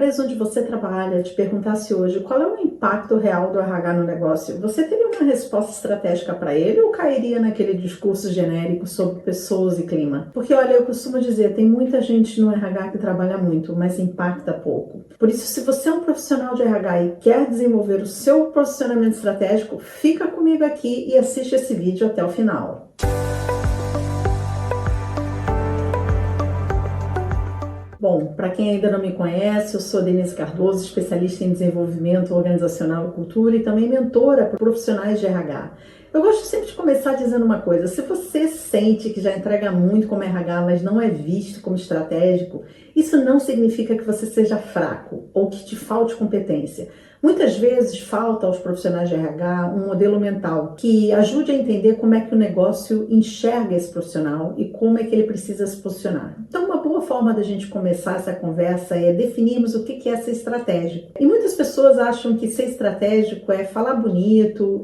empresa onde você trabalha te perguntasse hoje qual é o impacto real do RH no negócio, você teria uma resposta estratégica para ele ou cairia naquele discurso genérico sobre pessoas e clima? Porque, olha, eu costumo dizer, tem muita gente no RH que trabalha muito, mas impacta pouco. Por isso, se você é um profissional de RH e quer desenvolver o seu posicionamento estratégico, fica comigo aqui e assiste esse vídeo até o final. Bom, para quem ainda não me conhece, eu sou Denise Cardoso, especialista em desenvolvimento organizacional e cultura e também mentora para profissionais de RH. Eu gosto sempre de começar dizendo uma coisa: se você sente que já entrega muito como RH, mas não é visto como estratégico, isso não significa que você seja fraco ou que te falte competência. Muitas vezes falta aos profissionais de RH um modelo mental que ajude a entender como é que o negócio enxerga esse profissional e como é que ele precisa se posicionar. Então, uma boa forma da gente começar essa conversa é definirmos o que é ser estratégico. E muitas pessoas acham que ser estratégico é falar bonito,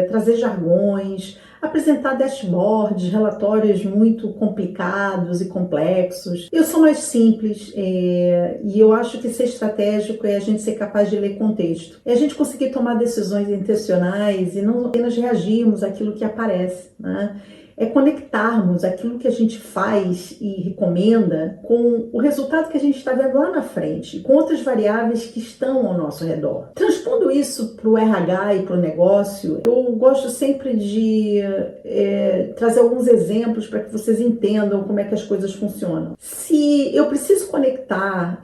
trazer jargões, apresentar dashboards, relatórios muito complicados e complexos. Eu sou mais simples e eu acho que ser estratégico é a gente ser capaz de ler contexto. É a gente conseguir tomar decisões intencionais e não apenas reagirmos àquilo que aparece, né? É conectarmos aquilo que a gente faz e recomenda com o resultado que a gente está vendo lá na frente, com outras variáveis que estão ao nosso redor. Transpondo isso para o RH e para o negócio, eu gosto sempre de trazer alguns exemplos para que vocês entendam como é que as coisas funcionam. Se eu preciso conectar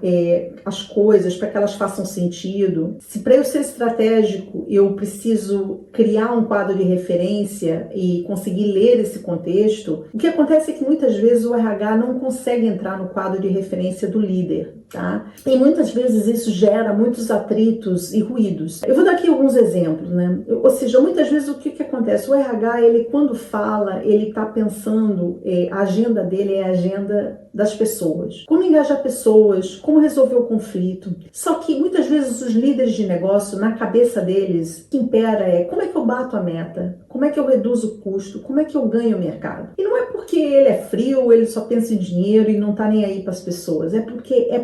as coisas para que elas façam sentido, se para eu ser estratégico eu preciso criar um quadro de referência e conseguir ler esse contexto, o que acontece é que muitas vezes o RH não consegue entrar no quadro de referência do líder, tá? E muitas vezes isso gera muitos atritos e ruídos. Eu vou dar aqui alguns exemplos, né? Ou seja, muitas vezes o que acontece? O RH, ele quando fala, ele está pensando, a agenda dele é a agenda das pessoas. Como engajar pessoas, como resolver o conflito. Só que muitas vezes os líderes de negócio, na cabeça deles, o que impera é como é que eu bato a meta, como é que eu reduzo o custo, como é que eu ganho o mercado. E não é porque ele é frio, ele só pensa em dinheiro e não está nem aí para as pessoas, é porque é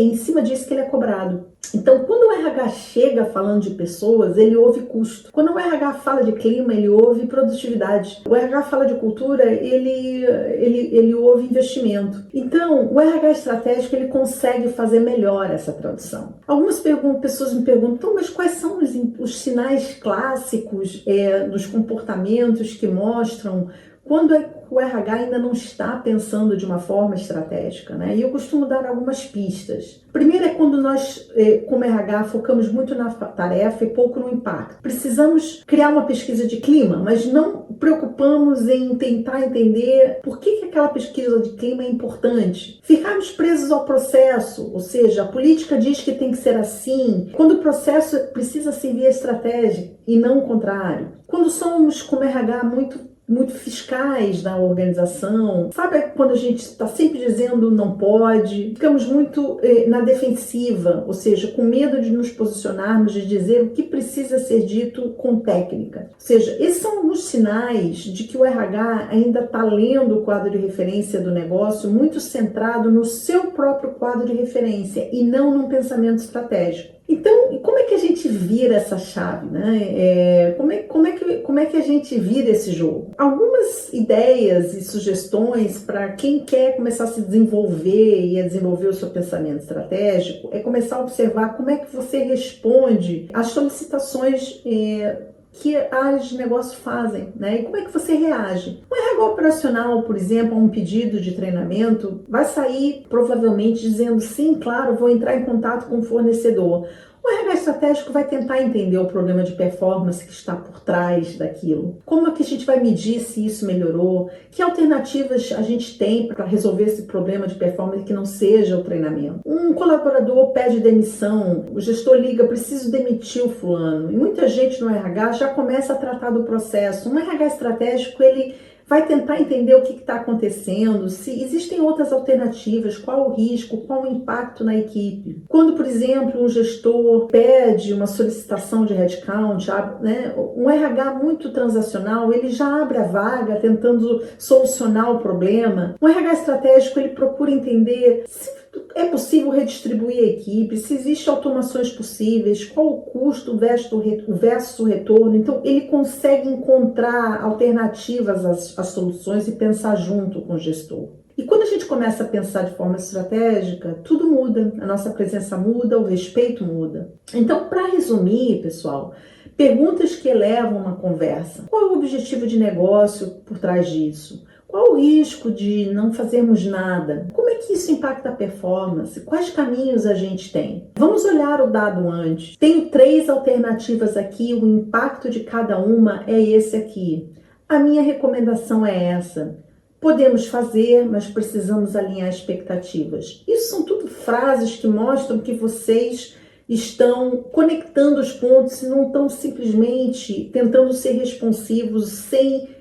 em cima disso que ele é cobrado. Então, quando o RH chega falando de pessoas, ele ouve custo. Quando o RH fala de clima, ele ouve produtividade. O RH fala de cultura, ele ouve investimento. Então, o RH estratégico, ele consegue fazer melhor essa tradução. Algumas pessoas me perguntam, mas quais são os sinais clássicos dos comportamentos que mostram quando o RH ainda não está pensando de uma forma estratégica, né? E eu costumo dar algumas pistas. Primeiro é quando nós, como RH, focamos muito na tarefa e pouco no impacto. Precisamos criar uma pesquisa de clima, mas não preocupamos em tentar entender por que aquela pesquisa de clima é importante. Ficarmos presos ao processo, ou seja, a política diz que tem que ser assim, quando o processo precisa servir a estratégia e não o contrário. Quando somos, como RH, muito fiscais na organização, sabe quando a gente está sempre dizendo não pode, ficamos muito na defensiva, ou seja, com medo de nos posicionarmos, de dizer o que precisa ser dito com técnica. Ou seja, esses são alguns sinais de que o RH ainda está lendo o quadro de referência do negócio muito centrado no seu próprio quadro de referência e não num pensamento estratégico. Então, como é que a gente vira essa chave, né? Como é que a gente vira esse jogo? Algumas ideias e sugestões para quem quer começar a se desenvolver e a desenvolver o seu pensamento estratégico é começar a observar como é que você responde às solicitações que áreas de negócio fazem, né? E como é que você reage? Um RH operacional, por exemplo, a um pedido de treinamento, vai sair provavelmente dizendo sim, claro, vou entrar em contato com o fornecedor. O RH estratégico vai tentar entender o problema de performance que está por trás daquilo. Como é que a gente vai medir se isso melhorou? Que alternativas a gente tem para resolver esse problema de performance que não seja o treinamento? Um colaborador pede demissão, o gestor liga, preciso demitir o fulano. E muita gente no RH já começa a tratar do processo. Um RH estratégico, ele vai tentar entender o que está acontecendo, se existem outras alternativas, qual o risco, qual o impacto na equipe. Quando, por exemplo, um gestor pede uma solicitação de headcount, né, um RH muito transacional, ele já abre a vaga tentando solucionar o problema. Um RH estratégico, ele procura entender se É possível redistribuir a equipe? Se existem automações possíveis? Qual o custo versus o retorno? Então, ele consegue encontrar alternativas às soluções e pensar junto com o gestor. E quando a gente começa a pensar de forma estratégica, tudo muda, a nossa presença muda, o respeito muda. Então, para resumir, pessoal, perguntas que elevam uma conversa. Qual é o objetivo de negócio por trás disso? Qual o risco de não fazermos nada? Como é que isso impacta a performance? Quais caminhos a gente tem? Vamos olhar o dado antes. Tenho 3 alternativas aqui, o impacto de cada uma é esse aqui. A minha recomendação é essa. Podemos fazer, mas precisamos alinhar expectativas. Isso são tudo frases que mostram que vocês estão conectando os pontos e não estão simplesmente tentando ser responsivos sem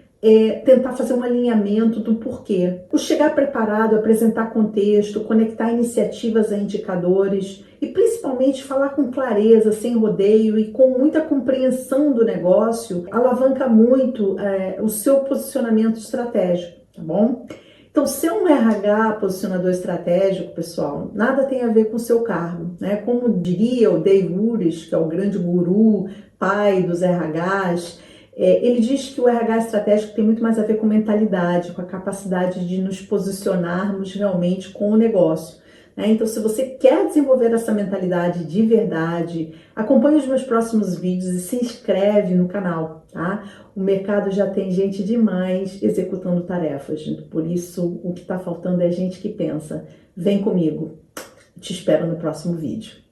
tentar fazer um alinhamento do porquê. O chegar preparado, apresentar contexto, conectar iniciativas a indicadores e principalmente falar com clareza, sem rodeio e com muita compreensão do negócio, alavanca muito o seu posicionamento estratégico, tá bom? Então, ser um RH posicionador estratégico, pessoal, nada tem a ver com o seu cargo, né? Como diria o Dave Urich, que é o grande guru, pai dos RHs, ele diz que o RH estratégico tem muito mais a ver com mentalidade, com a capacidade de nos posicionarmos realmente com o negócio. Então, se você quer desenvolver essa mentalidade de verdade, acompanhe os meus próximos vídeos e se inscreve no canal, tá? O mercado já tem gente demais executando tarefas, por isso o que está faltando é gente que pensa. Vem comigo, te espero no próximo vídeo.